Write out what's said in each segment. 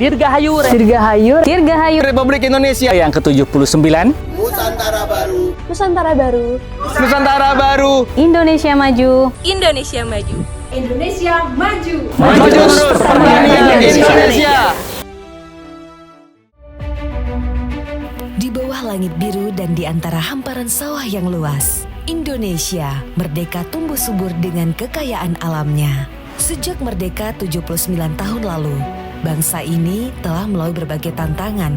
Dirgahayu Republik Indonesia yang ke-79. Nusantara Baru. Nusantara Baru. Nusantara Baru. Indonesia Maju. Indonesia Maju. Indonesia Maju. Maju terus pertanian Indonesia. Di bawah langit biru dan di antara hamparan sawah yang luas, Indonesia merdeka tumbuh subur dengan kekayaan alamnya. Sejak merdeka 79 tahun lalu, bangsa ini telah melalui berbagai tantangan.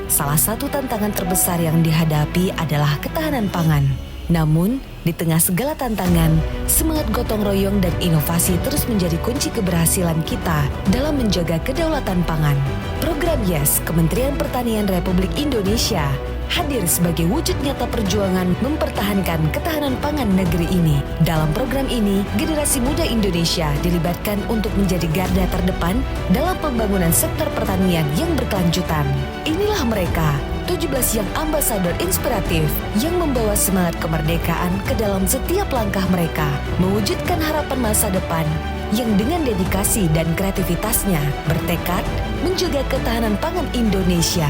Salah satu tantangan terbesar yang dihadapi adalah ketahanan pangan. Namun, di tengah segala tantangan, semangat gotong royong dan inovasi terus menjadi kunci keberhasilan kita dalam menjaga kedaulatan pangan. Program YES Kementerian Pertanian Republik Indonesia hadir sebagai wujud nyata perjuangan mempertahankan ketahanan pangan negeri ini. Dalam program ini, generasi muda Indonesia dilibatkan untuk menjadi garda terdepan dalam pembangunan sektor pertanian yang berkelanjutan. Inilah mereka, 17 yang ambasador inspiratif yang membawa semangat kemerdekaan ke dalam setiap langkah mereka, mewujudkan harapan masa depan yang dengan dedikasi dan kreativitasnya bertekad menjaga ketahanan pangan Indonesia.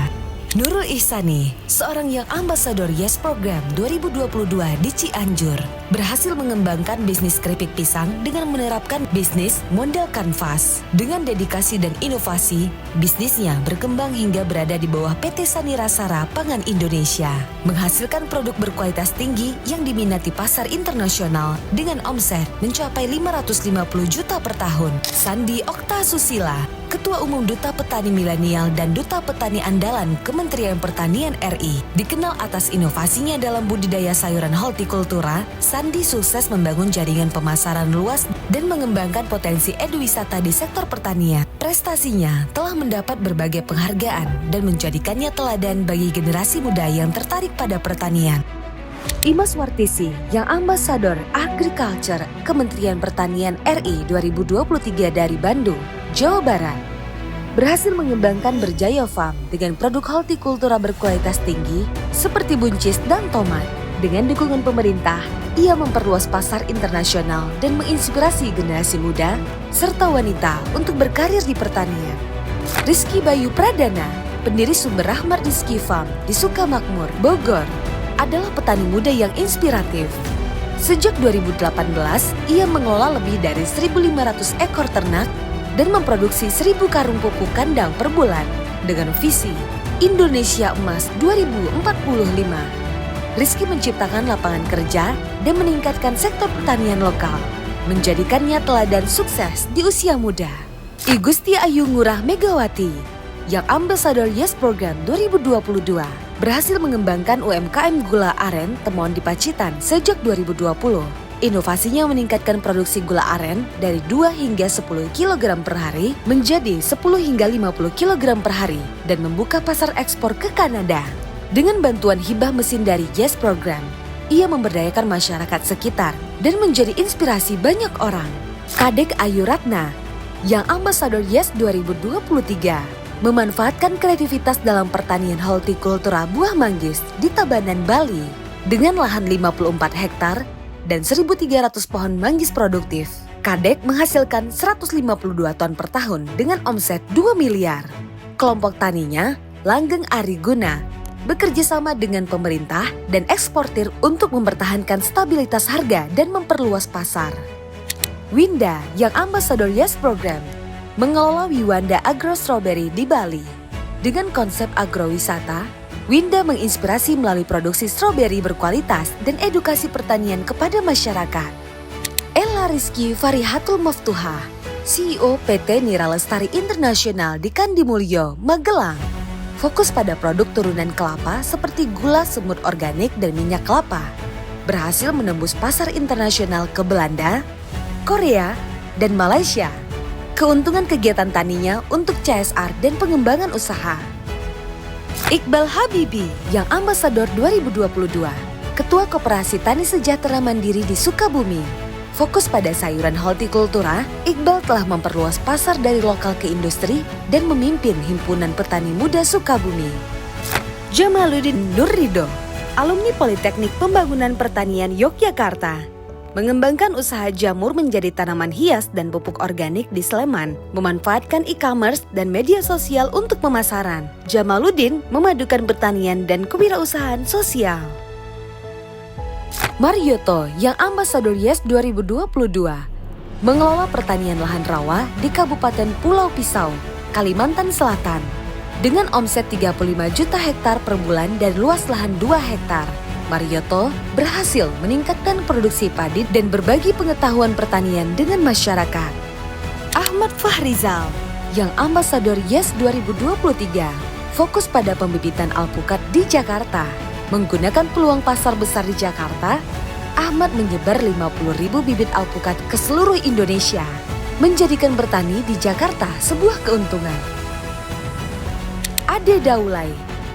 Nurul Ihsani, seorang yang ambasador YES Program 2022 di Cianjur, berhasil mengembangkan bisnis keripik pisang dengan menerapkan bisnis model kanvas. Dengan dedikasi dan inovasi, bisnisnya berkembang hingga berada di bawah PT Sani Rasara Pangan Indonesia, menghasilkan produk berkualitas tinggi yang diminati pasar internasional dengan omset mencapai 550 juta per tahun. Sandi Okta Susila, Ketua Umum Duta Petani Milenial dan Duta Petani Andalan Kementerian Pertanian RI, dikenal atas inovasinya dalam budidaya sayuran hortikultura. Sandi sukses membangun jaringan pemasaran luas dan mengembangkan potensi eduwisata di sektor pertanian. Prestasinya telah mendapat berbagai penghargaan dan menjadikannya teladan bagi generasi muda yang tertarik pada pertanian. Imas Wartisi, yang ambasador Agriculture Kementerian Pertanian RI 2023 dari Bandung, Jawa Barat, berhasil mengembangkan Berjaya Farm dengan produk hortikultura berkualitas tinggi seperti buncis dan tomat. Dengan dukungan pemerintah, ia memperluas pasar internasional dan menginspirasi generasi muda serta wanita untuk berkarir di pertanian. Rizky Bayu Pradana, pendiri Sumber Rahmat Rizky Farm di Sukamakmur, Bogor, adalah petani muda yang inspiratif. Sejak 2018, ia mengelola lebih dari 1.500 ekor ternak dan memproduksi 1.000 karung pupuk kandang per bulan dengan visi Indonesia Emas 2045. Rizky menciptakan lapangan kerja dan meningkatkan sektor pertanian lokal, menjadikannya teladan sukses di usia muda. I Gusti Ayu Ngurah Megawati, yang ambasador YES Program 2022, berhasil mengembangkan UMKM gula aren Temon di Pacitan sejak 2020. Inovasinya meningkatkan produksi gula aren dari 2 hingga 10 kg per hari menjadi 10 hingga 50 kg per hari dan membuka pasar ekspor ke Kanada. Dengan bantuan hibah mesin dari YES Program, ia memberdayakan masyarakat sekitar dan menjadi inspirasi banyak orang. Kadek Ayu Ratna, yang ambasador YES 2023, memanfaatkan kreativitas dalam pertanian hortikultura buah manggis di Tabanan, Bali. Dengan lahan 54 hektar dan 1.300 pohon manggis produktif, Kadek menghasilkan 152 ton per tahun dengan omset 2 miliar. Kelompok taninya, Langgeng Ariguna, bekerja sama dengan pemerintah dan eksportir untuk mempertahankan stabilitas harga dan memperluas pasar. Winda, yang ambasador YES Program, mengelola Wiwanda Agro Strawberry di Bali. Dengan konsep agrowisata, Winda menginspirasi melalui produksi stroberi berkualitas dan edukasi pertanian kepada masyarakat. Ella Rizky Farihatul Maftuha, CEO PT Nira Lestari Internasional di Kandimulyo, Magelang, fokus pada produk turunan kelapa seperti gula semut organik dan minyak kelapa. Berhasil menembus pasar internasional ke Belanda, Korea, dan Malaysia. Keuntungan kegiatan taninya untuk CSR dan pengembangan usaha. Iqbal Habibi, yang ambasador 2022, Ketua Koperasi Tani Sejahtera Mandiri di Sukabumi. Fokus pada sayuran hortikultura, Iqbal telah memperluas pasar dari lokal ke industri dan memimpin Himpunan Petani Muda Sukabumi. Jamaluddin Nurrido, alumni Politeknik Pembangunan Pertanian Yogyakarta, Mengembangkan usaha jamur menjadi tanaman hias dan pupuk organik di Sleman, memanfaatkan e-commerce dan media sosial untuk pemasaran. Jamaluddin memadukan pertanian dan kewirausahaan sosial. Marioto yang Ambasador Yes 2022 mengelola pertanian lahan rawa di Kabupaten Pulau Pisau, Kalimantan Selatan. Dengan omset 35 juta hektar per bulan dan luas lahan 2 hektar. Marioto berhasil meningkatkan produksi padi dan berbagi pengetahuan pertanian dengan masyarakat. Ahmad Fahrizal yang Ambasador Yes 2023 fokus pada pembibitan alpukat di Jakarta. Menggunakan peluang pasar besar di Jakarta, Ahmad menyebar 50.000 bibit alpukat ke seluruh Indonesia, menjadikan bertani di Jakarta sebuah keuntungan. Ade Daulay,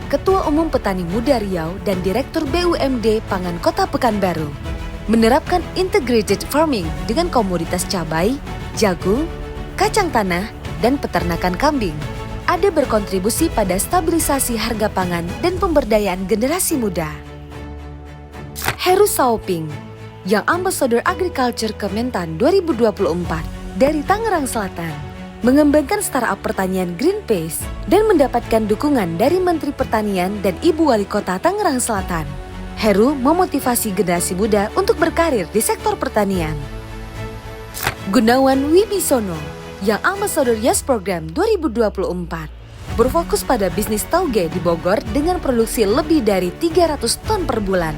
Ketua Umum Petani Muda Riau dan Direktur BUMD Pangan Kota Pekanbaru, menerapkan integrated farming dengan komoditas cabai, jagung, kacang tanah, dan peternakan kambing. Ade berkontribusi pada stabilisasi harga pangan dan pemberdayaan generasi muda. Heru Saoping, yang Ambasador Agriculture Kementan 2024 dari Tangerang Selatan, mengembangkan startup pertanian Green Pace dan mendapatkan dukungan dari Menteri Pertanian dan Ibu Wali Kota Tangerang Selatan. Heru memotivasi generasi muda untuk berkarir di sektor pertanian. Gunawan Wibisono, yang Ambasador Yes Program 2024, berfokus pada bisnis tauge di Bogor dengan produksi lebih dari 300 ton per bulan.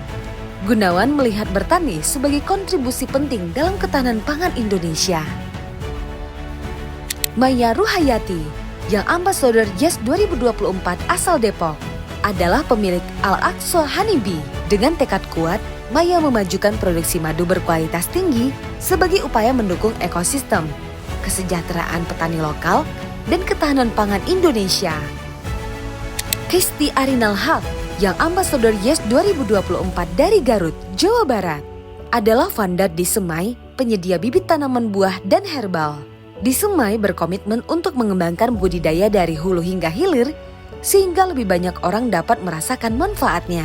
Gunawan melihat bertani sebagai kontribusi penting dalam ketahanan pangan Indonesia. Maya Ruhayati, yang Ambasador Yes 2024 asal Depok, adalah pemilik Al-Aqsa Honeybee. Dengan tekad kuat, Maya memajukan produksi madu berkualitas tinggi sebagai upaya mendukung ekosistem, kesejahteraan petani lokal, dan ketahanan pangan Indonesia. Kisti Arinal Haq, yang Ambasador Yes 2024 dari Garut, Jawa Barat, adalah founder di Semai, penyedia bibit tanaman buah dan herbal. Di Semai berkomitmen untuk mengembangkan budidaya dari hulu hingga hilir, sehingga lebih banyak orang dapat merasakan manfaatnya.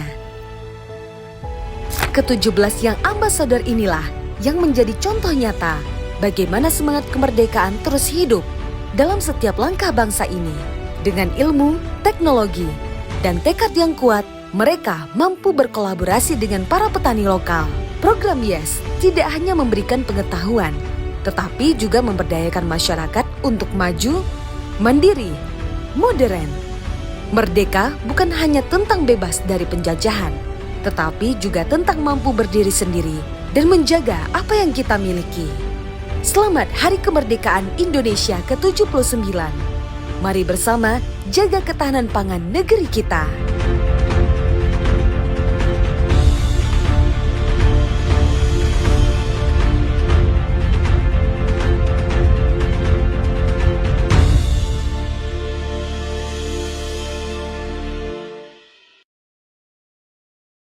Ke-17 yang Ambasador inilah yang menjadi contoh nyata bagaimana semangat kemerdekaan terus hidup dalam setiap langkah bangsa ini. Dengan ilmu, teknologi, dan tekad yang kuat, mereka mampu berkolaborasi dengan para petani lokal. Program Yes tidak hanya memberikan pengetahuan, tetapi juga memberdayakan masyarakat untuk maju, mandiri, modern. Merdeka bukan hanya tentang bebas dari penjajahan, tetapi juga tentang mampu berdiri sendiri dan menjaga apa yang kita miliki. Selamat Hari Kemerdekaan Indonesia ke-79. Mari bersama jaga ketahanan pangan negeri kita.